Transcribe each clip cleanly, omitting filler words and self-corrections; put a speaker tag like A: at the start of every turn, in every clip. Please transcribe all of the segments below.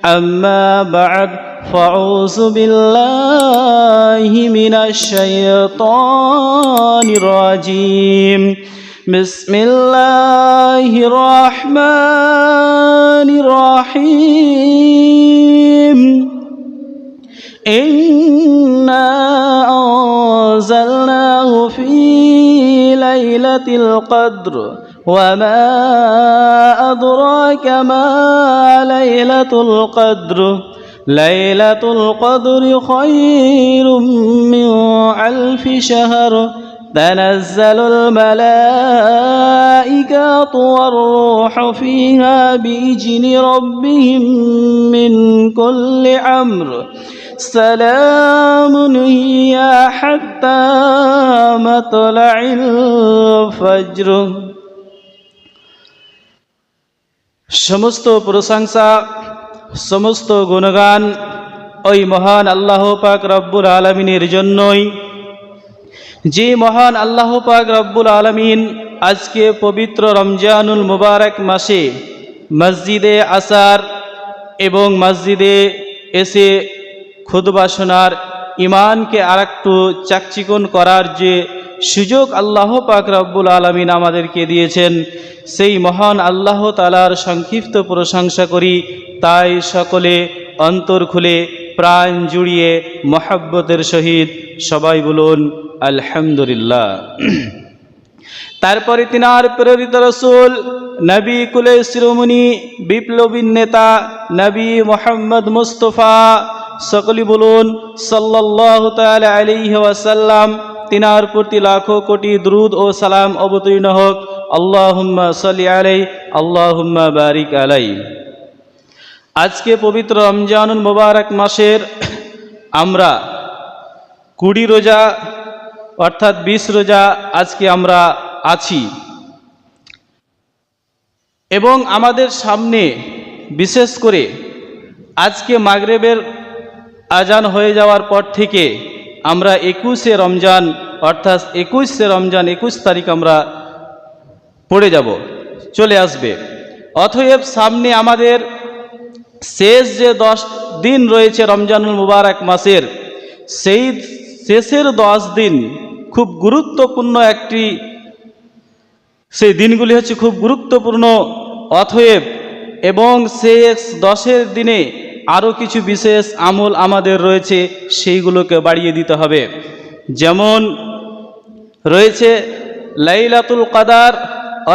A: أما بعد فأعوذ بالله من الشيطان الرجيم بسم الله الرحمن الرحيم إنا أنزلناه في ليلة القدر وما أدراك ما ليلة القدر ليلة القدر خير من 1000 شهر تنزل الملائكة والروح فيها بإذن ربهم من كل أمر سلام هي حتى مطلع الفجر। সমস্ত প্রশংসা সমস্ত গুণগান ওই মহান আল্লাহ পাক রব্বুল আলামিনের জন্যই, যে মহান আল্লাহ পাক রব্বুল আলামিন আজকে পবিত্র রমজানুল মুবারক মাসে মসজিদে আসার এবং মসজিদে এসে খুতবা শোনার, ইমানকে আরেকটু চাকচিকন করার যে সুযোগ আল্লাহ পাক রব্বুল আলামিন আমাদেরকে দিয়েছেন, সেই মহান আল্লাহ তাআলার সংক্ষিপ্ত প্রশংসা করি। তাই সকলে অন্তর খুলে প্রাণ জুড়িয়ে মহব্বতের সহিত সবাই বলুন আলহামদুলিল্লাহ। তারপরে তিনার প্রেরিত রাসূল নবী কুলে শিরোমণি বিপ্লবী নেতা নবী মুহাম্মদ মুস্তাফা, সকলে বলুন সাল্লাল্লাহু তাআলা আলাইহি ওয়াসাল্লাম। তিনার প্রতি লাখো কোটি দ্রুদ ও সালাম অবতীর্ণ হোক। আল্লাহুম্মা সাল্লি আলাইহি আল্লাহুম্মা বারিক আলাইহি। আজকে পবিত্র রমজানুল মুবারক মাসের আমরা 20 রোজা অর্থাৎ 20 রোজা আজকে আমরা আছি, এবং আমাদের সামনে বিশেষ করে আজকে মাগরিবের আজান হয়ে যাওয়ার পর থেকে আমরা 21শে রমজান অর্থাৎ 21 তারিখ আমরা পড়ে যাব, চলে আসবে। অতএব সামনে আমাদের শেষ যে 10 দিন রয়েছে রমজানুল মুবারক মাসের, সেই শেষের 10 দিন খুব গুরুত্বপূর্ণ সেই দিনগুলি হচ্ছে খুব গুরুত্বপূর্ণ। অতএব এবং শেষ 10 দিনে আরও কিছু বিশেষ আমল আমাদের রয়েছে, সেইগুলোকে বাড়িয়ে দিতে হবে। যেমন রয়েছে লাইলাতুল কদর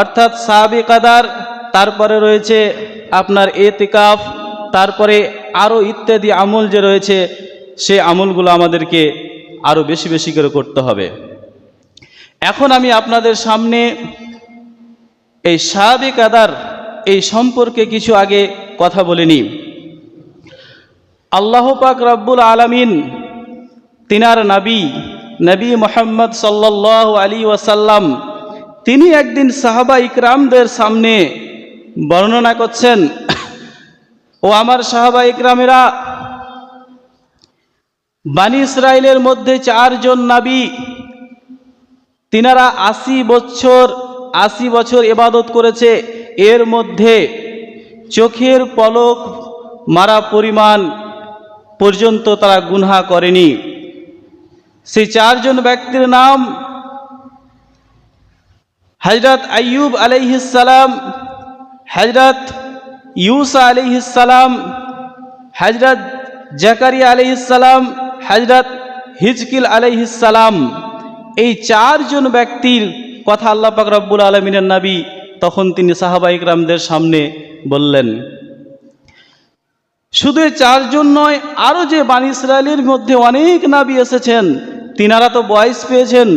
A: অর্থাৎ শাবে কদর, তারপরে রয়েছে আপনার ইতিকাফ, তারপরে আরও ইত্যাদি আমল যে রয়েছে, সেই আমলগুলো আমাদেরকে আরও বেশি বেশি করে করতে হবে। এখন আমি আপনাদের সামনে এই শাবে কদর এই সম্পর্কে কিছু আগে কথা বলে নিই। আল্লাহ পাক রব্বুল আলামিন তিনার নবী মুহাম্মদ সাল্লাল্লাহু আলাইহি ওয়াসাল্লাম, তিনি একদিন সাহাবা ইকরামদের সামনে বর্ণনা করছেন, ও আমার সাহাবা ইকরামেরা, বানি ইসরাইলের মধ্যে 4 জন নবী, তিনারা 80 বছর ইবাদত করেছে, এর মধ্যে চোখের পলক মারা পরিমাণ পর্যন্ত তারা গুনাহ করেনি। সেই 4 জন ব্যক্তির নাম হযরত আইয়ুব আলাইহিস সালাম, হযরত ইউসা আলাইহিস সালাম, হযরত জাকারিয়া আলাইহিস সালাম, হযরত হিজকিল আলাইহিস সালাম। এই 4 জন ব্যক্তির কথা আল্লাহ পাক রব্বুল আলামিনের নবী তখন তিনি সাহাবা ইকরামদের সামনে বললেন। শুধু 4 জন নয়, আরও যে বানি ইসরাইলের মধ্যে অনেক নবী এসেছেন, তিনারা তো বয়স পেয়েছেন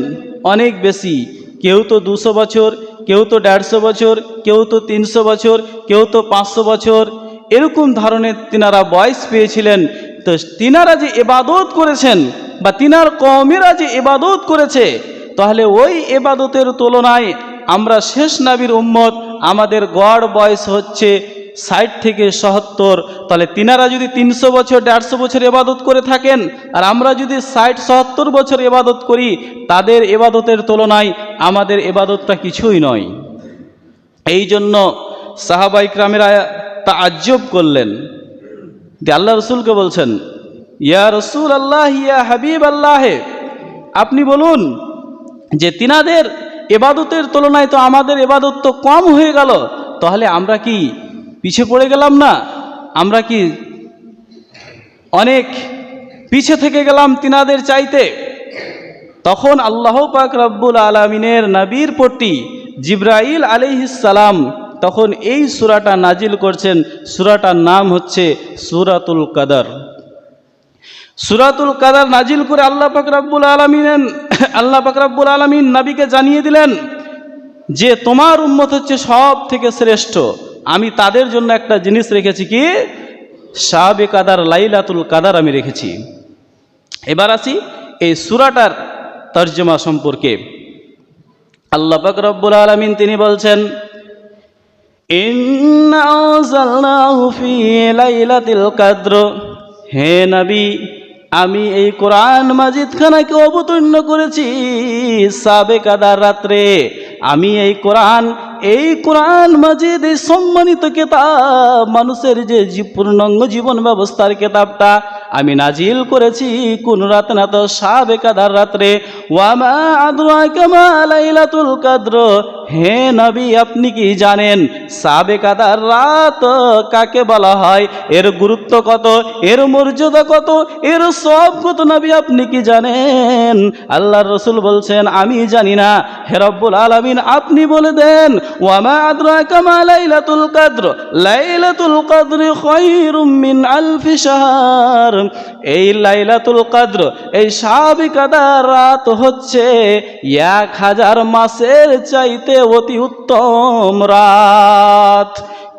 A: অনেক বেশি, কেউ তো 200 বছর, কেউ তো 150 বছর, কেউ তো 300 বছর, কেউ তো 500 বছর, এরকম ধরনের তিনারা বয়স পেয়েছিলেন। তো তিনারা যে ইবাদত করেছেন বা তিনার কওমেরা যে ইবাদত করেছে, তাহলে ওই ইবাদতের তুলনায় আমরা শেষ নবীর উম্মত, আমাদের গড় বয়স হচ্ছে 60 থেকে 70। তাহলে তিনারা যদি 300 বছর 150 বছর ইবাদত করে থাকেন, আর আমরা যদি 60-70 বছর ইবাদত করি, তাদের ইবাদতের তুলনায় আমাদের ইবাদতটা কিছুই নয়। এই জন্য সাহাবা ইকরামেরা তাআজ্জব করলেন দিয়ে আল্লাহ রসুলকে বলছেন, ইয়া রসুল আল্লাহ, ইয়া হাবিব আল্লাহ, আপনি বলুন যে তিনাদের এবাদতের তুলনায় তো আমাদের এবাদত তো কম হয়ে গেল, তাহলে আমরা কি পিছে পড়ে গেলাম না? আমরা কি অনেক পিছে থেকে গেলাম তিনাদের চাইতে? তখন আল্লাহ পাক রব্বুল আলামিনের নবীর প্রতি জিবরাইল আলাইহিস সালাম তখন এই সূরাটা নাজিল করছেন। সূরাটার নাম হচ্ছে সূরাতুল কদর। সূরাতুল কদর নাজিল করে আল্লাহ পাক রব্বুল আলামিন নবীকে জানিয়ে দিলেন যে তোমার উম্মত হচ্ছে সব থেকে শ্রেষ্ঠ। আমি তাদের জন্য একটা জিনিস রেখেছি, কি? শাবে কাদার, লাইলাতুল কাদার আমি রেখেছি। এবার আসি এই সূরাটার তর্জমা সম্পর্কে। আল্লাহ পাক রব্বুল আলামিন তিনি বলছেন, ইন্না আনজালনাহু ফি লাইলাতিল কদর, হে নবী, আমি এই কোরআন মাজিদ খানাকে অবতীর্ণ করেছি শাবে কাদার রাত্রে। আমি এই কোরআন মাজিদ, এই সম্মানিত কিতাব, মানুষের যে পূর্ণাঙ্গ জীবন ব্যবস্থার কিতাবটা আমি নাজিল করেছি কোন রাত না তো শাবে কাদার রাত্রে। ওয়া মা আদরাকা মা লাইলাতুল কদর, হে নবী আপনি কি জানেন শাবে কাদার রাত কাকে বলা হয়? এর গুরুত্ব কত, এর মর্যাদা কত, এর সব কত নবী আপনি কি জানেন? আল্লাহর রাসূল বলছেন আমি জানি না। হে রব্বুল আলামিন আপনি বলে দেন, ওয়া মা আদরাকা মা লাইলাতুল কদর, লাইলাতুল কদর খায়রুম মিন আলফি শাহর। এই লাইলাতুল কদর, এই শাবে কাদার রাত হচ্ছে 1000 মাসের চাইতে অতি উত্তম রাত।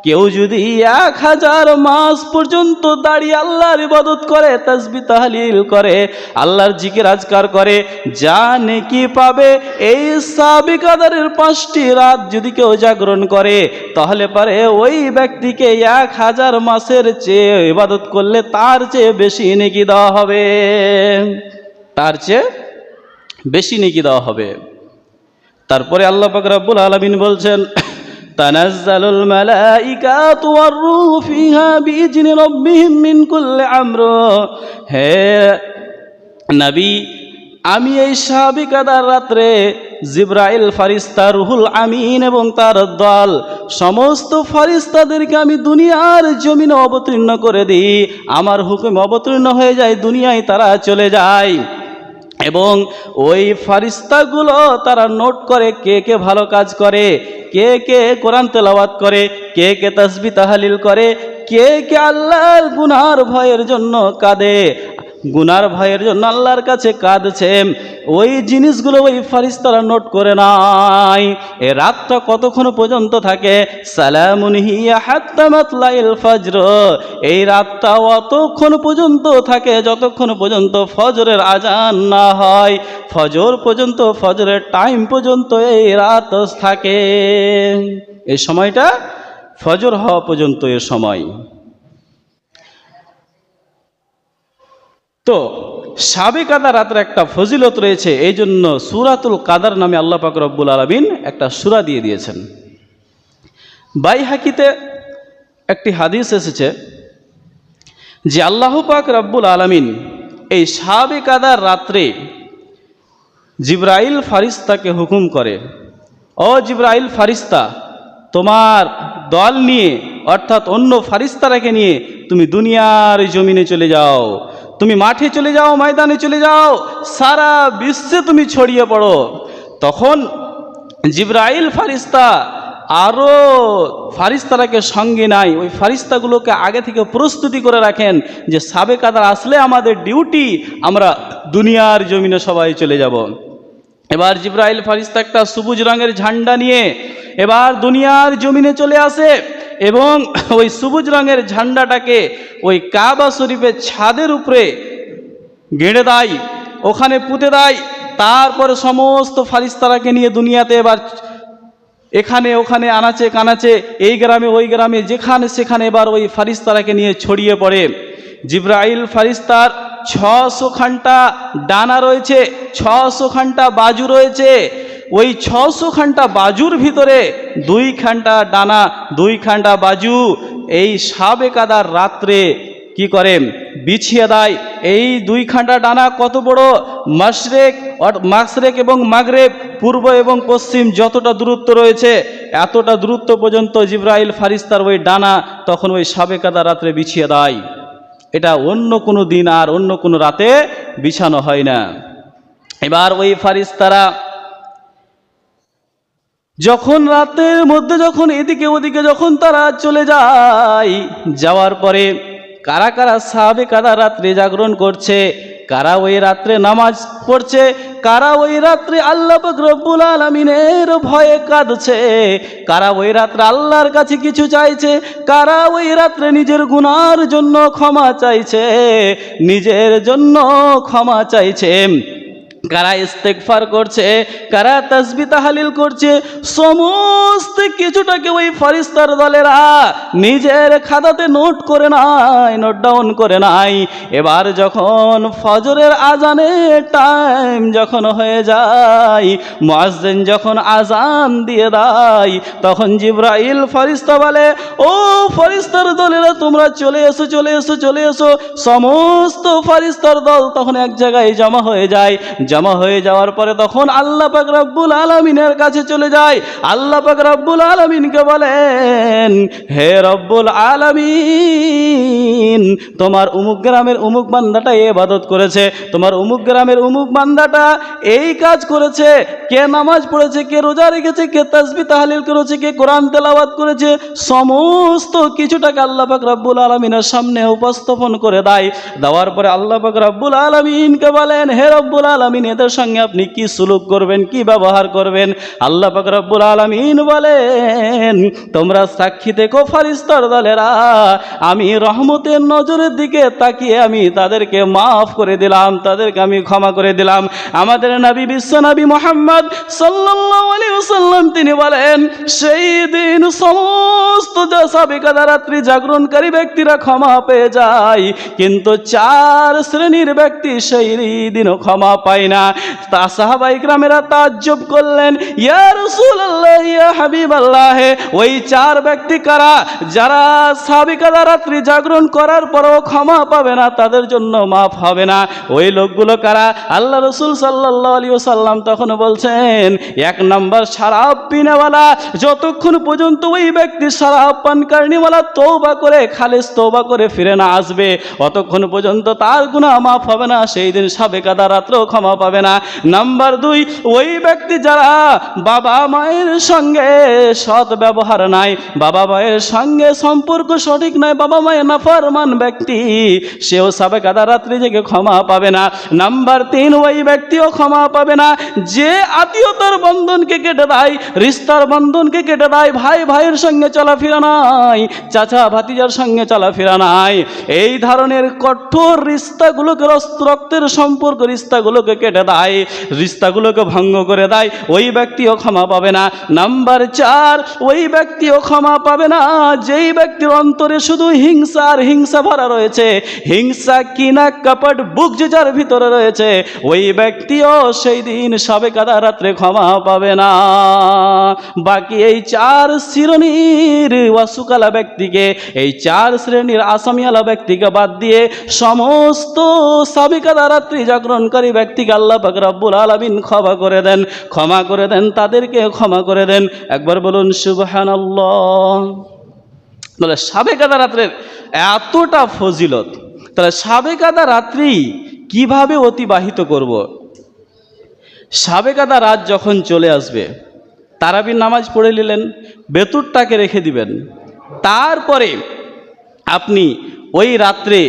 A: কেউ যদি 1000 মাস পর্যন্ত দাঁড়িয়ে আল্লাহর ইবাদত করে, তাসবিহ তাহলিল করে, আল্লাহর জিকির আজকার করে, যা নেকি পাবে এই শাবে কাদারের 5টি রাত যদি কেউ জাগরণ করে, তাহলে পারে ওই ব্যক্তিকে 1000 মাসের চেয়ে ইবাদত করলে তার চেয়ে বেশি নেকি দেওয়া হবে, তার চেয়ে বেশি নেকি দেওয়া হবে। তারপরে আল্লাহ পাক রব্বুল আলামিন বলছেন, তানাজ্জালুল মালাইকাতু ওয়ার রূহু ফিহা বিইজনি রাব্বিহিম মিন কুল্লি আমর। হে নবী, আমি এই শাবে কাদার রাত্রে জিবরাইল ফারিস্তা, রুহুল আমিন এবং তার দল সমস্ত ফারিস্তাদেরকে আমি দুনিয়ার জমিনে অবতীর্ণ করে দিই। আমার হুকুম অবতীর্ণ হয়ে যায়, দুনিয়ায় তারা চলে যায় এবং ওই ফারিস্তাগুলো তারা নোট করে কে কে ভালো কাজ করে, কে কে কোরআন তেলাওয়াত করে, কে কে তাসবিহ তাহলিল করে, কে কে আল্লাহর গুনার ভয়ের জন্য কাঁদে, গুনার ভয়ের জন্য আল্লাহর কাছে কাঁদছে। ওই জিনিসগুলো ওই ফারিস্তারা নোট করে নাই। এ রাতটা কতক্ষণ পর্যন্ত থাকে? সালামুন হিয়া হাত্তা মাতলাইল ফজর। এই রাতটা অতক্ষণ পর্যন্ত থাকে যতক্ষণ পর্যন্ত ফজরের আজান না হয়। ফজর পর্যন্ত, ফজরের টাইম পর্যন্ত এই রাত থাকে। এই সময়টা ফজর হওয়া পর্যন্ত এর সময়। তো শাবে কাদার রাতের একটা ফজিলত রয়েছে, এই জন্য সূরাতুল কাদার নামে আল্লাহ পাক রব্বুল আলামিন একটা সূরা দিয়ে দিয়েছেন। বাইহাকিতে একটি হাদিস এসেছে যে আল্লাহ পাক রব্বুল আলামিন এই শাবে কাদার রাত্রে জিবরাইল ফারিস্তাকে হুকুম করে, ও জিবরাইল ফারিস্তা, তোমার দল নিয়ে অর্থাৎ অন্য ফারিস্তারাকে নিয়ে তুমি দুনিয়ার জমিনে চলে যাও, তুমি মাঠে চলে যাও, ময়দানে চলে যাও, সারা বিশ্বে তুমি ছড়িয়ে পড়ো। তখন জিবরাইল ফারিস্তা আরও ফারিস্তারাকে সঙ্গে নাই, ওই ফারিস্তাগুলোকে আগে থেকে প্রস্তুতি করে রাখেন যে শাবে কাদার আসলে আমাদের ডিউটি, আমরা দুনিয়ার জমিনে সবাই চলে যাব। এবার জিবরাইল ফারিস্তা একটা সবুজ রঙের ঝান্ডা নিয়ে এবার দুনিয়ার জমিনে চলে আসে এবং ওই সবুজ রঙের ঝান্ডাটাকে ওই কাবা শরীফের ছাদের উপরে গেড়ে দেয়, ওখানে পুঁতে দেয়। তারপরে সমস্ত ফারিস্তারাকে নিয়ে দুনিয়াতে এবার এখানে ওখানে আনাচে কানাচে, এই গ্রামে ওই গ্রামে, যেখানে সেখানে এবার ওই ফারিস্তারাকে নিয়ে ছড়িয়ে পড়ে। জিবরাইল ফারিস্তার 600 খানটা ডানা রয়েছে, 600 খানটা বাজু রয়েছে। ওই 600 খানটা বাজুর ভিতরে 2 খানটা ডানা, 2 খানটা বাজু এই শাবে কাদার রাত্রে কি করে বিছিয়ে দেয়। এই দুই খান্ডা ডানা কত বড়, মাশরেক এবং মাগরেব, পূর্ব এবং পশ্চিম যতটা দূরত্ব রয়েছে এতটা দূরত্ব পর্যন্ত জিবরাইল ফারিস্তার ওই ডানা তখন ওই সাবে কাদা রাত্রে বিছিয়ে দেয়। এটা অন্য কোনো দিন আর অন্য কোনো রাতে বিছানো হয় না। এবার ওই ফারিস্তারা যখন রাতের মধ্যে যখন এদিকে ওদিকে যখন তারা চলে যায়, যাওয়ার পরে কারা কারা সাহাবে কাদা রাত্রে জাগরণ করছে, কারা ওই রাত্রে নামাজ পড়ছে, কারা ওই রাত্রে আল্লাহ পাক রব্বুল আলামিনের ভয়ে কাঁদছে, কারা ওই রাত্রে আল্লাহর কাছে কিছু চাইছে, কারা ওই রাত্রে নিজের গুনার জন্য ক্ষমা চাইছে, নিজের জন্য ক্ষমা চাইছে, কারা ইস্তেগফার করছে, কারা তাসবিহ তাহলিল করছে, সমস্ত কিছুটাকে ওই ফেরেশতার দলেরা নিজের খাতাতে নোট করে নাই, নোট ডাউন করে নাই। এবার যখন ফজরের আজানের টাইম যখন হয়ে যায়, মুয়াজ্জিন যখন আজান দিয়ে দেয়, তখন জিবরাইল ফেরেশতা বলে, ও ফেরেশতার দলেরা তোমরা চলে এসো, চলে এসো, চলে এসো। সমস্ত ফেরেশতার দল তখন এক জায়গায় জমা হয়ে যায়। জমা হয়ে যাওয়ার পরে তখন আল্লাহ পাক রব্বুল আলামিনের কাছে চলে যায়। আল্লাহ পাক রব্বুল আলামিনকে বলেন, হে রব্বুল আলামিন, তোমার অমুক গ্রামের অমুক বান্দাটা ইবাদত করেছে, তোমার অমুক গ্রামের অমুক বান্দাটা এই কাজ করেছে, কে নামাজ পড়েছে, কে রোজা রেখেছে, কে তাসবিহ তাহলিল করেছে, কে কোরআন তেলাওয়াত করেছে, সমস্ত কিছুটাকে আল্লাহ পাক রব্বুল আলামিনের সামনে উপস্থাপন করে দেয়। দেওয়ার পরে আল্লাহ পাক রব্বুল আলামিনকে বলেন, হে রব্বুল আলামিন, এদের সঙ্গে আপনি কি সুলুক করবেন, কি ব্যবহার করবেন? আল্লাহ পাক রব্বুল আলামিন বলেন, তোমরা সাক্ষী থেকো ফেরেশতার দলেরা, আমি রহমতের নজরের দিকে তাকিয়ে আমি তাদেরকে মাফ করে দিলাম, তাদেরকে আমি ক্ষমা করে দিলাম। আমাদের নবী বিশ্ব নবী মুহাম্মদ সাল্লাল্লাহু আলাইহি ওয়াসাল্লাম তিনি বলেন, সেই দিন সমস্ত সাহাবে কাদা রাত্রি জাগরণকারী ব্যক্তিরা ক্ষমা পেয়ে যায়, কিন্তু 4 শ্রেণীর ব্যক্তি সেই দিনও ক্ষমা পায় না। তা সাহাবায়ে কেরামেরা তাজ্জব করলেন, ইয়া রাসূলুল্লাহ, ইয়া হাবিবাল্লাহ, ওই 4 ব্যক্তি কারা? যারা সাহাবে কাদা রাত্রি জাগরণ করার পরও ক্ষমা পাবে না, তাদের জন্য মাফ হবে না। ওই লোকগুলো কারা? আল্লাহ রাসূল সাল্লাল্লাহু আলাইহি ওয়াসাল্লাম তখন বলছেন, 1 নাম্বার শরাব পিনেওয়ালা, যতক্ষণ পর্যন্ত ওই ব্যক্তি শরাব পানকারীওয়ালা তওবা করে খালিস তওবা করে ফিরে না আসবে, অতক্ষণ পর্যন্ত তার গুনাহ মাফ হবে না, সেই দিন সাবে কাদা রাত্রেও ক্ষমা পাবে না। নাম্বার 2, ওই ব্যক্তি যারা বাবা মায়ের সঙ্গে সৎ ব্যবহার নাই, বাবা মায়ের সঙ্গে সম্পর্ক সঠিক নাই, বাবা মায়ের নাফরমান ব্যক্তি, সেও সাবে কাদা রাত্রি থেকে ক্ষমা পাবে না। নাম্বার 3, ওই ব্যক্তিও ক্ষমা পাবে না যে আত্মীয়তার বন্ধনকে কেটে দেয়, রিস্তার বন্ধনকে কেটে দেয়, ভাই ভাইয়ের সঙ্গে চলাফেরা নাই, চাচা ভাতিজার সঙ্গে চলাফেরা নাই, এই ধরনের কঠোর রিস্তাগুলোকে, রক্তের সম্পর্ক রিস্তাগুলোকে কেটে দেয়, রিস্তাগুলোকে ভঙ্গ করে দেয়, ওই ব্যক্তিও ক্ষমা পাবে না। নাম্বার 4, ওই ব্যক্তিও ক্ষমা পাবে না যেই ব্যক্তির অন্তরে শুধু হিংসা আর হিংসা ভরা রয়েছে, হিংসা কিনা কপট বুক যে যার ভিতরে রয়েছে, ওই ব্যক্তিও সেই দিন সাবে কাদা রাত্রে ক্ষমা পাবে না। বাকি এই 4 শ্রেণীর ওয়াসুকালা ব্যক্তিকে, এই 4 শ্রেণীর আসামিওয়ালা ব্যক্তিকে বাদ দিয়ে সমস্ত সাবে কাদা রাত্রি জাগরণকারী ব্যক্তিকে আল্লাহ পাক রব্বুল আলামিন ক্ষমা করে দেন, ক্ষমা করে দেন, তাদেরকে ক্ষমা করে দেন। একবার বলুন সুবহানাল্লাহ। তাহলে সাবে কাদা রাত্রের এতটা ফজিলত, তাহলে সাবে কাদা রাত্রি কিভাবে অতিবাহিত করব? সাবে কাদা রাত যখন চলে আসবে, তারাবির নামাজ পড়ে নিলেন, বেতুরটাকে রেখে দিবেন, তারপরে আপনি ওই রাত্রে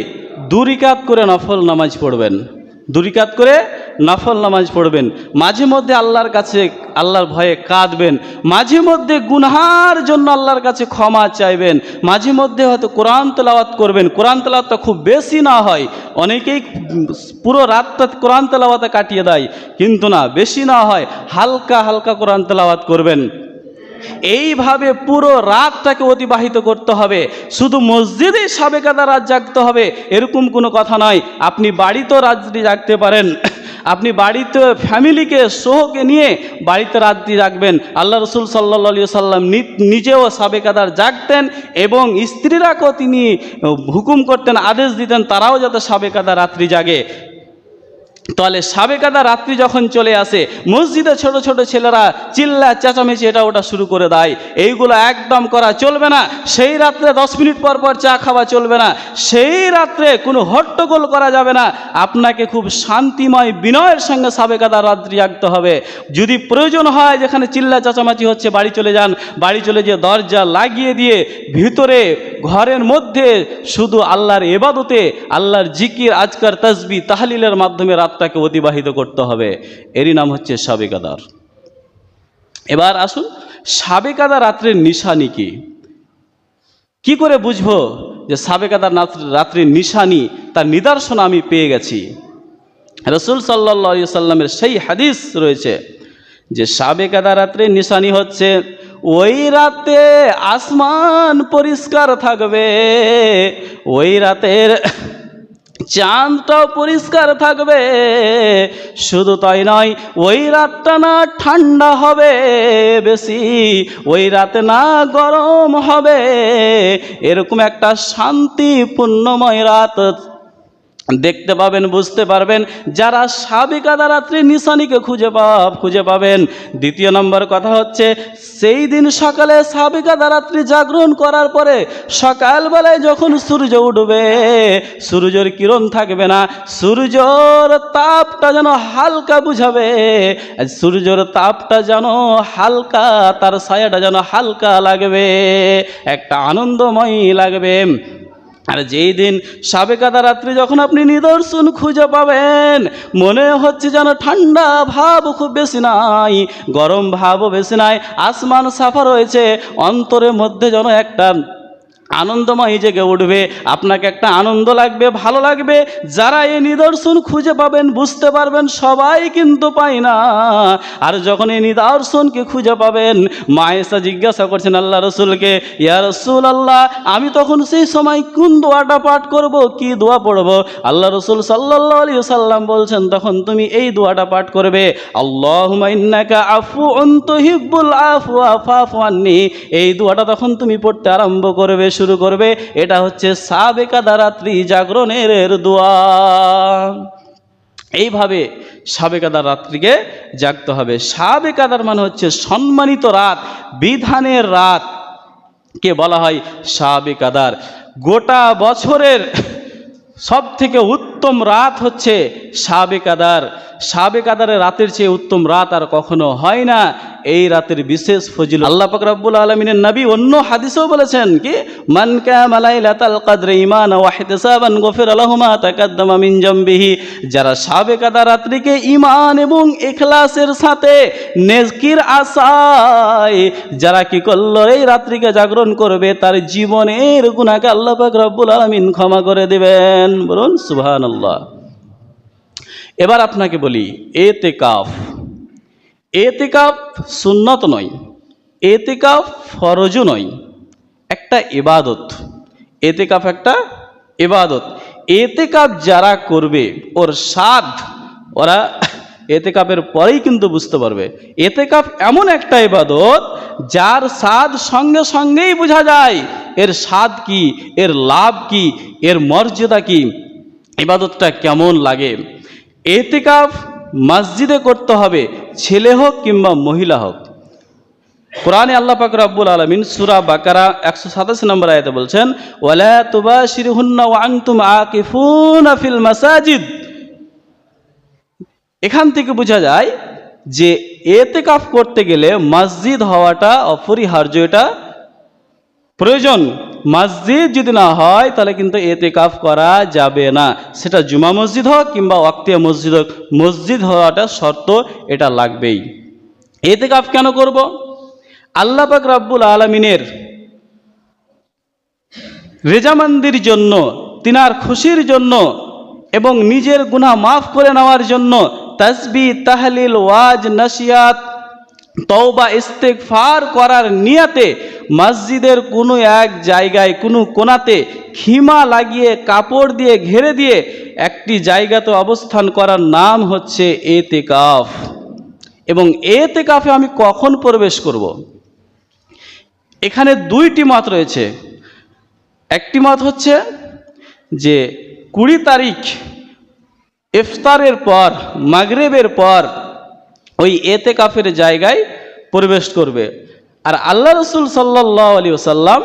A: 2 রাকাত করে নফল নামাজ পড়বেন, 2 রাকাত করে নফল নামাজ পড়বেন। মাঝে মধ্যে আল্লাহর কাছে, আল্লাহর ভয়ে কাঁদবেন, মাঝে মধ্যে গুনাহার জন্য আল্লাহর কাছে ক্ষমা চাইবেন, মাঝে মধ্যে হয়তো কোরআন তেলাওয়াত করবেন। কোরআন তেলাওয়াতটা খুব বেশি না হয়, অনেকেই পুরো রাতটা কোরআন তেলাওয়াতে কাটিয়ে দেয়, কিন্তু না, বেশি না হয়, হালকা হালকা কোরআন তেলাওয়াত করবেন। এইভাবে পুরো রাতটাকে অতিবাহিত করতে হবে। শুধু মসজিদে সাবে কাদা রাত জাগতে হবে এরকম কোনো কথা নয়, আপনি বাড়িতেও রাত্রি জাগতে পারেন, আপনি বাড়িতে ফ্যামিলিকে সহকে নিয়ে বাড়িতে রাত্রি জাগবেন। আল্লাহ রসুল সাল্লাল্লাহু আলাইহি সাল্লাম নিজেও সাবে কাদার জাগতেন এবং স্ত্রীরাকেও তিনি হুকুম করতেন, আদেশ দিতেন তারাও যাতে সাবে কাদা রাত্রি জাগে। তাহলে সাবে কাদা রাত্রি যখন চলে আসে, মসজিদে ছোট ছোট ছেলেরা চিল্লা চেঁচামেচি এটা ওটা শুরু করে দেয়, এইগুলো একদম করা চলবে না। সেই রাত্রে 10 মিনিট পর পর চা খাওয়া চলবে না, সেই রাত্রে কোনো হট্টগোল করা যাবে না। আপনাকে খুব শান্তিময় বিনয়ের সঙ্গে সাবে কাদা রাত্রি জাগতে হবে। যদি প্রয়োজন হয় যেখানে চিল্লা চেঁচামেচি হচ্ছে বাড়ি চলে যান, বাড়ি চলে যেয়ে দরজা লাগিয়ে দিয়ে ভিতরে ঘরের মধ্যে শুধু আল্লাহর ইবাদতে, আল্লাহর জিকির, আজকার, তাসবিহ, তাহলিলের মাধ্যমে রাতটাকে অতিবাহিত করতে হবে। এরই নাম হচ্ছে সাবে কাদার। এবার আসুন, সাবে কাদা রাত্রের নিশানি কি করে বুঝবো যে সাবে কাদা রাত্রির নিশানি, তার নিদর্শন আমি পেয়ে গেছি? রাসূল সাল্লাল্লাহু আলাইহি সাল্লামের সেই হাদিস রয়েছে যে সাবে কাদা রাত্রির নিশানি হচ্ছে ওই রাতে আসমান পরিষ্কার থাকবে, ওই রাতের চাঁদটাও পরিষ্কার থাকবে, শুধু তাই নয় ওই রাতটা না ঠান্ডা হবে বেশি, ওই রাতে না গরম হবে, এরকম একটা শান্তিপূর্ণময় রাত দেখতে পাবেন, বুঝতে পারবেন যারা সাবে কাদা রাত্রির নিশানিকে খুঁজে পাবেন। দ্বিতীয় নম্বর কথা হচ্ছে সেই দিন সকালে সাবে কাদা রাত্রি জাগরণ করার পরে সকালবেলায় যখন সূর্য উঠবে, সূর্যের কিরণ থাকবে না, সূর্যর তাপটা যেন হালকা বুঝাবে, সূর্যের তাপটা যেন হালকা, তার ছায়াটা যেন হালকা লাগবে, একটা আনন্দময় লাগবে। আর যেই দিন সাবে কাদা রাত্রি যখন আপনি নিদর্শন খুঁজে পাবেন, মনে হচ্ছে যেন ঠান্ডা ভাব খুব বেশি নাই, গরম ভাবও বেশি নাই, আসমান সাফা রয়েছে, অন্তরের মধ্যে যেন একটা আনন্দময় জেগে উঠবে, আপনাকে একটা আনন্দ লাগবে, ভালো লাগবে। যারা এই নিদর্শন খুঁজে পাবেন, বুঝতে পারবেন, সবাই কিন্তু পায় না। আর যখন এই নিদর্শনকে খুঁজে পাবেন, মা আয়েশা জিজ্ঞাসা করছেন আল্লাহ রসুলকে, ইয়া রাসূলুল্লাহ আমি তখন সেই সময় কোন দোয়াটা পাঠ করব, কি দোয়া পড়ব? আল্লাহ রসুল সাল্লাল্লাহু আলাইহি সাল্লাম বলছেন তখন তুমি এই দোয়াটা পাঠ করবে, আল্লাহুম্মা ইন্নাকা আফুউন তুহিব্বুল আফওয়া ফাফু আন্নি। এই দোয়াটা তখন তুমি পড়তে আরম্ভ করবে, শুরু করবে। এটা হচ্ছে সাবে কাদা রাত্রি জাগরণের দোয়া। এইভাবে সাবে কাদার রাত্রিকে জাগতে হবে। সাবে কাদার মানে হচ্ছে সম্মানিত রাত, বিধানের রাত কে বলা হয় সাবে কাদার। গোটা বছরের সব থেকে উত্তম রাত হচ্ছে সাবে কাদার। সাবে কাদারের রাতের চেয়ে উত্তম রাত আর কখনো হয় না। এই রাতের বিশেষ ফজিলত আল্লাহ পাক রব্বুল আলামিনের নবী অন্য হাদিসেও বলেছেন কি, মান কামা লাইলাতাল কদরি ঈমানান ওয়া ইহতিসাবান গফিরা লাহু মা তাকাদ্দামা মিন জামবিহি। যারা সাবে কাদার রাত্রিকে ঈমান এবং ইখলাসের সাথে নেকির আশায় যারা কি করলো এই রাত্রিকে জাগরণ করবে, তার জীবনের গুনাহকে আল্লাহ পাক রব্বুল আলামিন ক্ষমা করে দিবেন। বলুন সুবহানাল্লাহ। এবার আপনাকে বলি, এতেকাফ সুন্নত নয়, এতেকাফ ফরজও নয়, একটা ইবাদত। এতেকাফ একটা ইবাদত। এতেকাফ যারা করবে ওর স্বাদ ওরা এতেকাফের পরেই কিন্তু বুঝতে পারবে। এতেকাফ এমন একটা ইবাদত যার স্বাদ সঙ্গে সঙ্গেই বোঝা যায়, এর স্বাদ কি, এর লাভ কি, এর মর্যাদা কি, ইবাদতটা কেমন লাগে। এতেকাফ মসজিদে করতে হবে, ছেলে হোক কিংবা মহিলা হোক। কোরআনে আল্লাহ পাক রব্বুল আলামিন সূরা বাকারা 187 নম্বর আয়াতে বলছেন, ওয়ালা তুবাশিরুহুন্না ওয়া আনতুম আকিফুনা ফিল মাসাজিদ। এখান থেকে বোঝা যায় যে এতেকাফ করতে গেলে মসজিদ হওয়াটা অপরিহার্য, এটা প্রয়োজন। মসজিদ যদি না হয় তাহলে কিন্তু এতেকাফ করা যাবে না, সেটা জুমা মসজিদ হোক কিংবা ওয়াক্তিয়া মসজিদ হোক, মসজিদ হওয়াটা শর্ত, এটা লাগবেই। এতেকাফ কেন করব? আল্লাহ পাক রব্বুল আলামিনের রেজামন্দির জন্য, তিনার খুশির জন্য এবং নিজের গুনাহ মাফ করে নেওয়ার জন্য তাসবিহ, তাহলিল, ওয়াজ, নসিহত, তওবা ইস্তেগফার করার নিয়তে মসজিদের কোনো এক জায়গায় কোনো কোণাতে খিমা লাগিয়ে কাপড় দিয়ে ঘিরে দিয়ে একটি জায়গাতে অবস্থান করার নাম হচ্ছে এতেকাফ। এবং এতেকাফে আমি কখন প্রবেশ করব? এখানে দুইটি মত রয়েছে। একটি মত হচ্ছে যে 20 তারিখ ইফতারের পর, মাগরিবের পর ওই এতেকাফের জায়গায় প্রবেশ করবে। আর আল্লাহ রসুল সাল্লাল্লাহু আলাইহি ওয়াসাল্লাম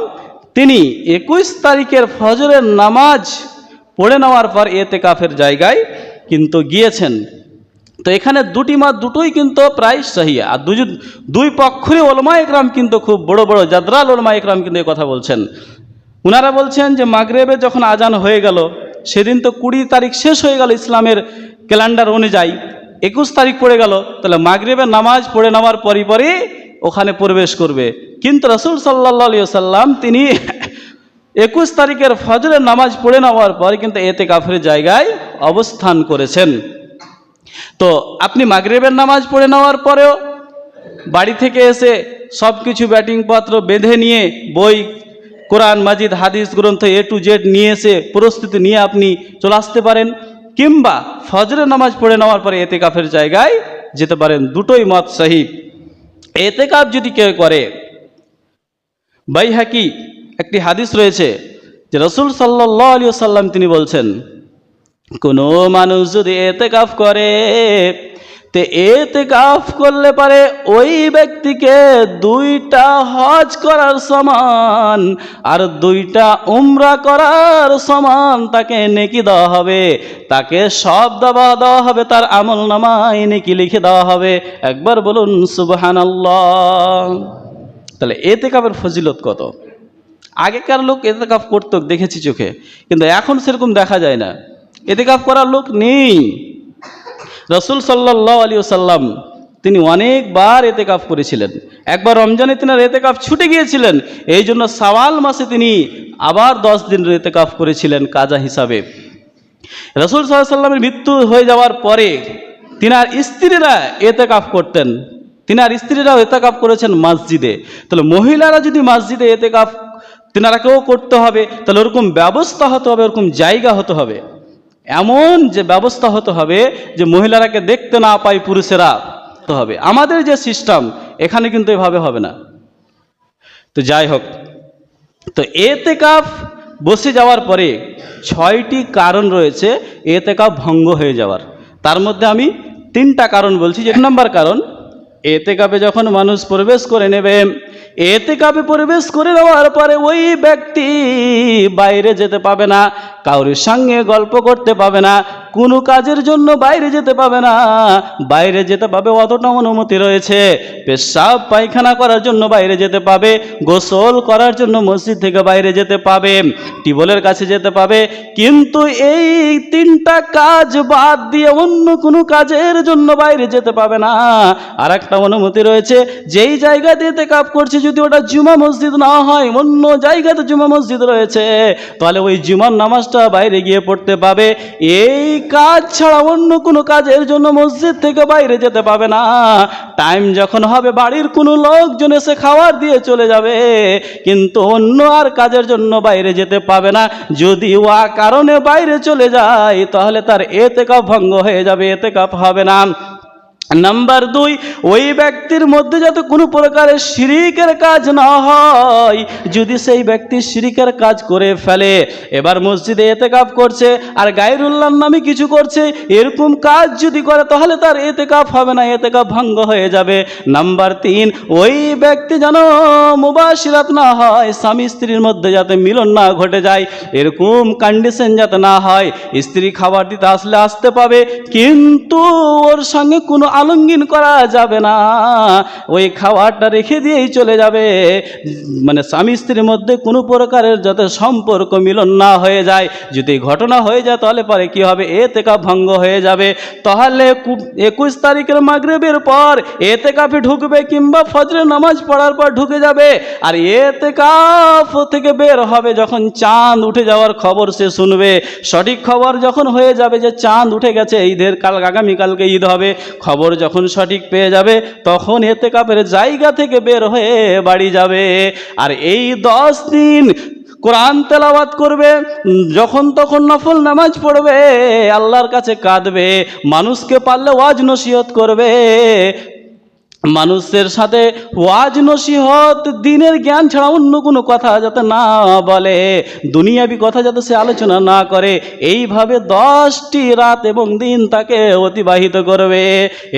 A: তিনি 21 তারিখের ফজরের নামাজ পড়ে নেওয়ার পর এতেকাফের জায়গায় কিন্তু গিয়েছেন। তো এখানে দুটি মত, দুটোই কিন্তু প্রায় সহি। আর দুই পক্ষেরই উলামা ইকরাম কিন্তু খুব বড় বড় জাদরাল উলামা ইকরাম কিন্তু এই কথা বলছেন। উনারা বলছেন যে মাগরিবে যখন আজান হয়ে গেল, সেদিন তো 20 তারিখ শেষ হয়ে গেল ইসলামের ক্যালেন্ডার অনুযায়ী, 21 তারিখ পড়ে গেল, তাহলে মাগরিবের নামাজ পড়ে নেওয়ার পরই পরই ওখানে প্রবেশ করবে। কিন্তু রাসূল সাল্লাল্লাহু আলাইহি ওয়াসাল্লাম তিনি 21 তারিখের ফজরের নামাজ পড়ে নেওয়ার পর কিন্তু এতেকাফের জায়গায় অবস্থান করেছেন। তো আপনি মাগরিবের নামাজ পড়ে নেওয়ার পরেও বাড়ি থেকে এসে সব কিছু ব্যাটিংপত্র বেঁধে নিয়ে, বই, কোরআন মাজিদ, হাদিস গ্রন্থ A to Z নিয়ে এসে প্রস্তুতি নিয়ে আপনি চলে আসতে পারেন, কিংবা ফজরের নামাজ পড়ে নেওয়ার পরে এতেকাফের জায়গায় যেতে পারেন। দুটোই মত সহি। এতেকাফ যদি কেউ করে, বাইহাকি একটি হাদিস রয়েছে যে রাসূল সাল্লাল্লাহু আলাইহি ওয়াসাল্লাম তিনি বলছেন, কোনো মানুষ যদি এতেকাফ করে, তে এতেকাফ করলে পারে ওই ব্যক্তিকে 2টা হজ করার সমান আর 2টা উমরা করার সমান তাকে নেকি দেওয়া হবে, তাকে সব দেওয়া হবে, তার আমল নামায় নেকি লিখে দেওয়া হবে। একবার বলুন সুবহানাল্লাহ। তাহলে এতেকাফের ফজিলত কত! আগেকার লোক এতেকাফ করতো, দেখেছি চোখে, কিন্তু এখন সেরকম দেখা যায় না, এতেকাফ করার লোক নেই। রাসূল সাল্লাল্লাহু আলাইহি ওয়াসাল্লাম তিনি অনেকবার এতেকাফ করেছিলেন। একবার রমজানে তিনার এতেকাফ ছুটে গিয়েছিলেন, এই জন্য শাওয়াল মাসে তিনি আবার 10 দিন এতেকাফ করেছিলেন কাজা হিসাবে। রাসূল সাল্লাল্লাহু আলাইহি ওয়াসাল্লামের মৃত্যু হয়ে যাওয়ার পরে তিনার স্ত্রীরা এতেকাফ করতেন, তিনার স্ত্রীরাও এতেকাফ করেছেন মসজিদে। তাহলে মহিলারা যদি মসজিদে এতেকাফ তিনারাকেও করতে হবে, তাহলে ওরকম ব্যবস্থা হতে হবে, ওরকম জায়গা হতে হবে, এমন যে ব্যবস্থা হতে হবে যে মহিলারাকে দেখতে না পায় পুরুষেরা তো হবে। আমাদের যে সিস্টেম এখানে কিন্তু এভাবে হবে না। তো যাই হোক, তো এতেকাফ বসে যাওয়ার পরে 6টি কারণ রয়েছে এতেকাফ ভঙ্গ হয়ে যাওয়ার। তার মধ্যে আমি 3টা কারণ বলছি। 1 নম্বর কারণ, এতেকাফে যখন মানুষ প্রবেশ করে নেবে, এতেকাফে প্রবেশ করে নেওয়ার পরে ওই ব্যক্তি বাইরে যেতে পাবে না, কারোর সঙ্গে গল্প করতে পাবে না, কোনো কাজের জন্য বাইরে যেতে পাবে না। বাইরে যেতে পাবে অতটা অনুমতি রয়েছে, পেশাব পায়খানা করার জন্য বাইরে যেতে পাবে, গোসল করার জন্য মসজিদ থেকে বাইরে যেতে পাবে, টিউবওয়েলের কাছে যেতে পাবে, কিন্তু এই 3টা কাজ বাদ দিয়ে অন্য কোনো কাজের জন্য বাইরে যেতে পাবে না। আর একটা অনুমতি রয়েছে, যেই জায়গাতে এতেকাফ করছে যদি ওটা জুমা মসজিদ না হয়, অন্য জায়গাতে জুমা মসজিদ রয়েছে, তাহলে ওই জুমার নামাজটা বাইরে গিয়ে পড়তে পাবে। এই কাজ ছাড়া অন্য কোনো কাজের জন্য মসজিদ থেকে বাইরে যেতে পাবে না। টাইম যখন হবে বাড়ির কোনো লোকজন এসে খাবার দিয়ে চলে যাবে, কিন্তু অন্য আর কাজের জন্য বাইরে যেতে পাবে না। যদি ও কারণে বাইরে চলে যায় তাহলে তার এতেকাফ ভঙ্গ হয়ে যাবে, এতেকাফ হবে না। নাম্বার 2, ওই ব্যক্তির মধ্যে যাতে কোনো প্রকারের শিরিকের কাজ না হয়। যদি সেই ব্যক্তি শিরিকের কাজ করে ফেলে, এবার মসজিদে এতেকাফ করছে আর গায়রুল্লাহর নামে কিছু করছে, এরকম কাজ যদি করে তাহলে তার এতেকাফ হবে না, এতেকাফ ভঙ্গ হয়ে যাবে। নাম্বার 3, ওই ব্যক্তি যেন মুবাশিরাত না হয়, স্বামী স্ত্রীর মধ্যে যাতে মিলন না ঘটে যায়, এরকম কন্ডিশন যাতে না হয়। স্ত্রী খাবার দিতে আসলে আসতে পাবে, কিন্তু ওর সঙ্গে কোনো আলঙ্গন করা যাবে না, ওই খাবারটা রেখে দিয়েই চলে যাবে। মানে স্বামী স্ত্রীর মধ্যে কোনো প্রকারের যাতে সম্পর্ক মিলন না হয়ে যায়। যদি ঘটনা হয়ে যায় তাহলে পরে কি হবে? এতেকাফ ভঙ্গ হয়ে যাবে। তাহলে 21 তারিখের মাগরিবের পর এতেকাফে ঢুকবে, কিংবা ফজরের নামাজ পড়ার পর ঢুকে যাবে। আর এতেকাফ থেকে বের হবে যখন চাঁদ উঠে যাওয়ার খবর সে শুনবে। সঠিক খবর যখন হয়ে যাবে যে চাঁদ উঠে গেছে, ঈদের আগামীকালকে ঈদ হবে, খবর খবর যখন সঠিক পেয়ে যাবে তখন ইতিকাফের জায়গা থেকে বের হয়ে বাড়ি যাবে। আর এই 10 দিন কোরআন তেলাওয়াত করবে, যখন তখন নফল নামাজ পড়বে, আল্লাহর কাছে কাঁদবে, মানুষকে পারলে ওয়াজ নসিহত করবে, মানুষের সাথে ওয়াজ নসিহত, দিনের জ্ঞান ছাড়া অন্য কোনো কথা যাতে না বলে, দুনিয়াবি কথা যাতে সে আলোচনা না করে, এইভাবে 10টি রাত এবং দিন তাকে অতিবাহিত করবে।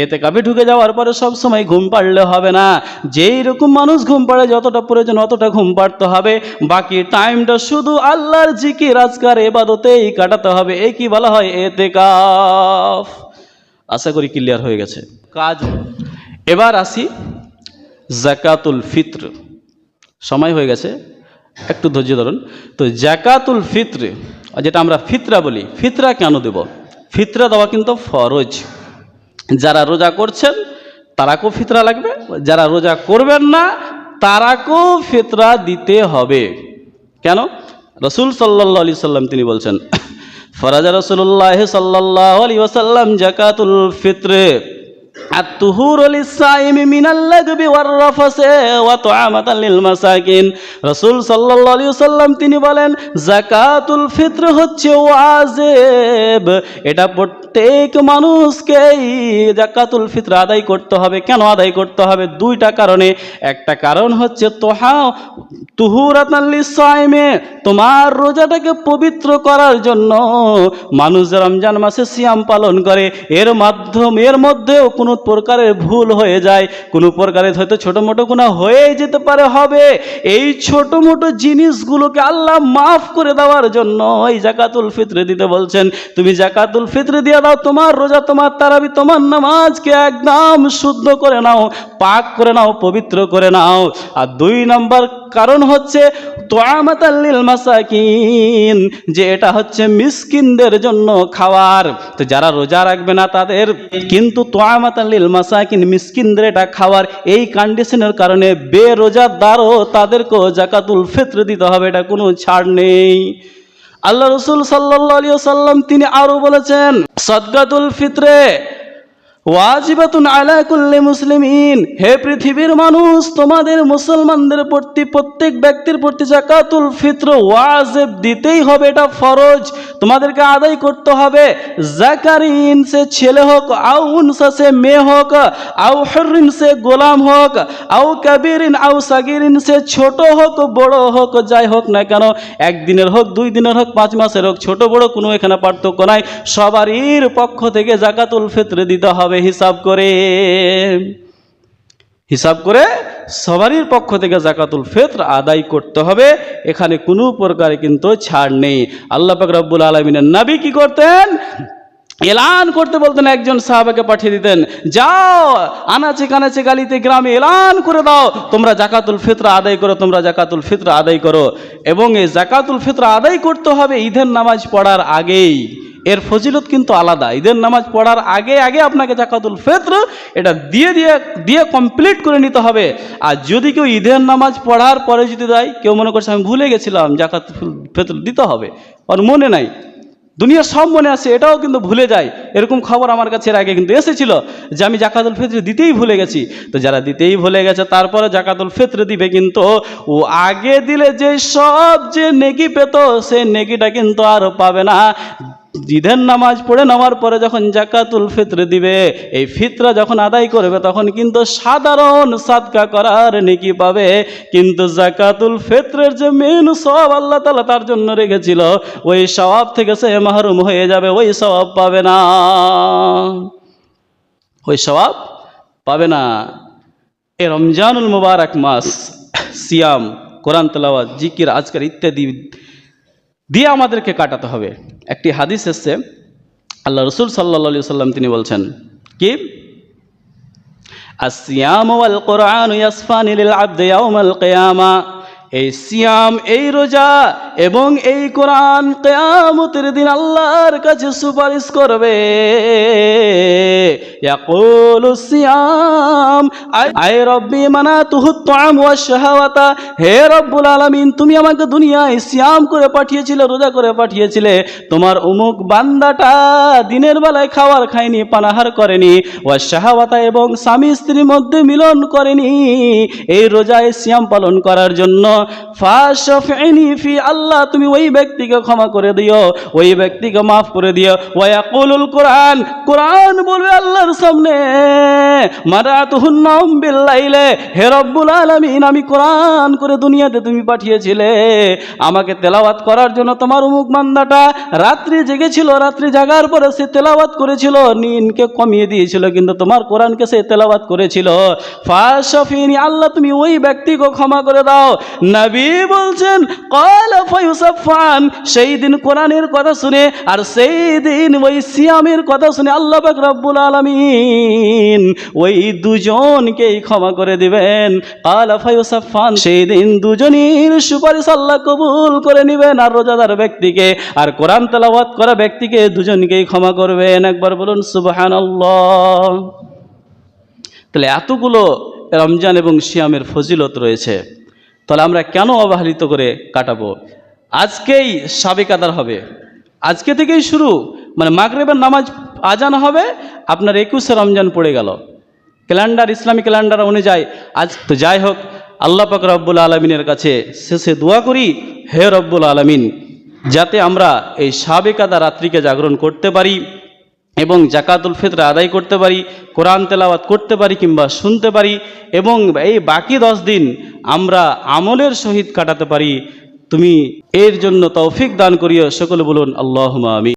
A: এতে কাফে ঢুকে যাওয়ার পরে সব সময় ঘুম পাড়লে হবে না, যেই রকম মানুষ ঘুম পাড়ে যতটা প্রয়োজন অতটা ঘুম পাড়তে হবে, বাকি টাইমটা শুধু আল্লাহর জিকির আজকার ইবাদতেই কাটাতে হবে। এই কি বলা হয় ইতিকাফ। আশা করি ক্লিয়ার হয়ে গেছে কাজ। এবার আসি জাকাতুল ফিত্র। সময় হয়ে গেছে, একটু ধৈর্য ধরুন। তো জাকাতুল ফিত্র, যেটা আমরা ফিতরা বলি, ফিতরা কেন দেব? ফিতরা দেওয়া কিন্তু ফরজ। যারা রোজা করছেন তারাকেও ফিতরা লাগবে, যারা রোজা করবেন না তারাকেও ফিতরা দিতে হবে। কেন? রসুল সাল্লাল্লাহু আলাইহি সাল্লাম তিনি বলছেন, ফরাজা রাসূলুল্লাহ সাল্লাল্লাহু আলাইহি ওয়াসাল্লাম জাকাতুল ফিত্র আত-তুহুরু লিস-সাইমি মিনাল লাগবি ওয়ার-রাফসি ওয়া তুআমাতান লিল-মাসাকিন। রাসূল সাল্লাল্লাহু আলাইহি ওয়াসাল্লাম তিনি বলেন, যাকাতুল ফিত্র হচ্ছে ওয়াজিব, এটা প্রত্যেক মানুষকেই যাকাতুল ফিত্র আদায় করতে হবে। কেন আদায় করতে হবে? 2টা কারণে। একটা কারণ হচ্ছে তুহুরাতান লিস-সাইমি, তোমার রোজাটাকে পবিত্র করার জন্য। মানুষ রমজান মাসে সিয়াম পালন করে, এর মধ্যেও কোনো প্রকারের ভুল হয়ে যায়, কোনো প্রকারের হয়তো ছোটো মোটো গুনাহ হয়ে যেতে পারে, হবে। এই ছোটো মোটো জিনিসগুলোকে আল্লাহ মাফ করে দেওয়ার জন্য এই জাকাতুল ফিত্র দিতে বলছেন। তুমি জাকাতুল ফিত্র দিয়ে দাও, তোমার রোজা, তোমার তারাবি, তোমার নামাজকে একদম শুদ্ধ করে নাও, পাক করে নাও, পবিত্র করে নাও। আর 2 নম্বর কারণ হচ্ছে তুআমাতাল লিল মাসাকিন, যে এটা হচ্ছে মিসকিনদের জন্য খাওয়ার। তো যারা রোজা রাখবে না তাদের কিন্তু তুআমাতাল লিল মাসাকিন, মিসকিনদের এটা খাওয়ার। এই কন্ডিশনের কারণে বেরোজাদারও তাদেরকেও জাকাতুল ফিত্র দিতে হবে, এটা কোনো ছাড় নেই। আল্লাহ রাসূল সাল্লাল্লাহু আলাইহি ওয়াসাল্লাম তিনি আরো বলেছেন, সাদকাতুল ফিত্রে ওয়াজিবাতুন আলা কুল্লি মুসলিমিন, হে পৃথিবীর মানুষ, তোমাদের মুসলমানদের প্রতি, প্রত্যেক ব্যক্তির প্রতি জাকাতুল ফিত্র ওয়াজিব দিতেই হবে, এটা ফরজ, তোমাদেরকে আদায় করতে হবে। জাকারিন সে ছেলে হোক, আও উনসা সে মেয়ে হোক, আও হুররিন সে গোলাম হোক, আও কাবিরিন আও সাগিরিন সে ছোট হোক বড় হোক, যাই হোক না কেন, 1 দিনের হোক, 2 দিনের হোক, 5 মাসের হোক, ছোট বড় কোনো এখানে পার্থক্য নাই, সবারই পক্ষ থেকে জাকাতুল ফিত্র দিতে হবে। হিসাব করে সবারই পক্ষ থেকে জাকাতুল ফিত্র আদায় করতে হবে, এখানে কোনো প্রকারে কিন্তু ছাড় নেই। আল্লাহ পাক রব্বুল আলামিনের নবী কি করতেন? এলান করতে বলতেন, একজন সাহাবাকে পাঠিয়ে দিতেন, যাও আনাচে কানাচে গালিতে গ্রামে এলান করে দাও, তোমরা জাকাতুল ফিত্র আদায় করো, তোমরা জাকাতুল ফিত্র আদায় করো। এবং এই জাকাতুল ফিত্র আদায় করতে হবে ঈদের নামাজ পড়ার আগেই। এর ফজিলত কিন্তু আলাদা। ঈদের নামাজ পড়ার আগে আপনাকে জাকাতুল ফিত্র এটা দিয়ে কমপ্লিট করে নিতে হবে। আর যদি কেউ ঈদের নামাজ পড়ার পরে যদি দেয়, কেউ মনে করছে আমি ভুলে গেছিলাম জাকাতুল ফিত্র দিতে হবে, আর মনে নাই, দুনিয়া সব মনে আছে, এটাও কিন্তু ভুলে যায়, এরকম খবর আমার কাছে এর আগে কিন্তু এসেছিল যে আমি জাকাতুল ফিত্র দিতেই ভুলে গেছি। তো যারা দিতেই ভুলে গেছে তারপরে জাকাতুল ফিত্র দিবে, কিন্তু ও আগে দিলে যে সব যে নেকি পেত সে নেকিটা কিন্তু আর পাবে না। ঈদের নামাজ পড়ে নেওয়ার পরে যখন জাকাতুল ফিত্র দিবে, এই ফিতরা যখন আদায় করবে তখন কিন্তু সাধারণ সাদকা করার নেকি পাবে, কিন্তু জাকাতুল ফিত্রের যে মেন সওয়াব আল্লাহ তাআলা তার জন্য রেখেছিল, ওই সওয়াব থেকে সে মাহরুম হয়ে যাবে, ওই সওয়াব পাবে না, ওই সওয়াব পাবে না। এই রমজানুল মুবারক মাস সিয়াম, কোরআন তেলাওয়াত, জিকির, আজকার ইত্যাদি দিয়ে আমাদেরকে কাটাতে হবে। একটি হাদিস এসছে, আল্লাহ রাসূল সাল্লাল্লাহু আলাইহি ওয়াসাল্লাম তিনি বলছেন কি, আসিয়ামু ওয়াল কুরআনু ইয়াসফানি লিল আবদি ইয়াউমাল কিয়ামা, এই সিয়াম, এই রোজা এবং এই কোরআন কিয়ামতের দিন আল্লাহর কাছে সুপারিশ করবে। ইয়াকুলু সিয়াম আই রব্বি মানাতুহু তুআম ওয়াশ শাহাওয়াতা, হে রব্বুল আলামিন তুমি আমাকে দুনিয়ায় সিয়াম করে পাঠিয়েছিলে, রোজা করে পাঠিয়েছিলে, তোমার অমুক বান্দাটা দিনের বেলায় খাবার খায়নি, পানাহার করেনি, ওয়াশ শাহাওয়াতা এবং স্বামী স্ত্রীর মধ্যে মিলন করেনি, এই রোজায় সিয়াম পালন করার জন্য ফাশফিনি ফি, আল্লাহ তুমি ওই ব্যক্তিকে ক্ষমা করে দিও, ওই ব্যক্তিকে মাফ করে দিও। ওয়া ইয়াকুলুল কোরআন, কোরআন বলবে আল্লাহর সামনে মারাতুহুন নাওম বিল্লাইলে, হে রব্বুল আলামিন আমি কোরআন করে দুনিয়াতে তুমি পাঠিয়েছিলে, আমাকে তেলাওয়াত করার জন্য তোমার অমুক বান্দাটা রাত্রি জেগেছিল, রাত্রি জাগার পরে সে তেলাওয়াত করেছিল, নিনকে কমিয়ে দিয়েছিল, কিন্তু তোমার কোরআনকে সে তেলাওয়াত করেছিল। ফাশফিনি, আল্লাহ তুমি ওই ব্যক্তিকে ক্ষমা করে দাও। নবী বলছেন ক্বালা ফায়ুসাফান, সেই দিন কোরআনের কথা শুনে আর সেই দিন ওই সিয়ামের কথা শুনে আল্লাহ পাক রব্বুল আলামিন ওই দুজনকেই ক্ষমা করে দিবেন। ক্বালা ফায়ুসাফান, সেই দিন দুজনের সুপারিশ আল্লাহ কবুল করে নেবেন, আর রোজাদার ব্যক্তিকে আর কোরআন তেলাওয়াত করা ব্যক্তিকে দুজনকেই ক্ষমা করবেন। একবার বলুন সুবহানাল্লাহ। তাহলে এতগুলো রমজান এবং সিয়ামের ফজিলত রয়েছে, তাহলে আমরা কেন অবহেলিত করে কাটাবো? আজকেই শাবে কাদার হবে, আজকে থেকেই শুরু, মানে মাগরিবের নামাজ আজান হবে, আপনার 21শে রমজান পড়ে গেল ক্যালেন্ডার, ইসলামী ক্যালেন্ডার অনুযায়ী। আজ তো যাই হোক, আল্লাহ পাক রব্বুল আলমিনের কাছে শেষে দোয়া করি, হে রব্বুল আলমিন যাতে আমরা এই শাবে কাদা রাত্রিকে জাগরণ করতে পারি এবং জাকাতুল ফিতর আদায় করতে পারি, কোরআন তেলাওয়াত করতে পারি কিংবা শুনতে পারি, এবং এই বাকি 10 দিন আমরা আমলের সহিত কাটাতে পারি। তুমি এর জন্য তৌফিক দান করিও। সকলে বলুন আল্লাহুম্মা আমিন।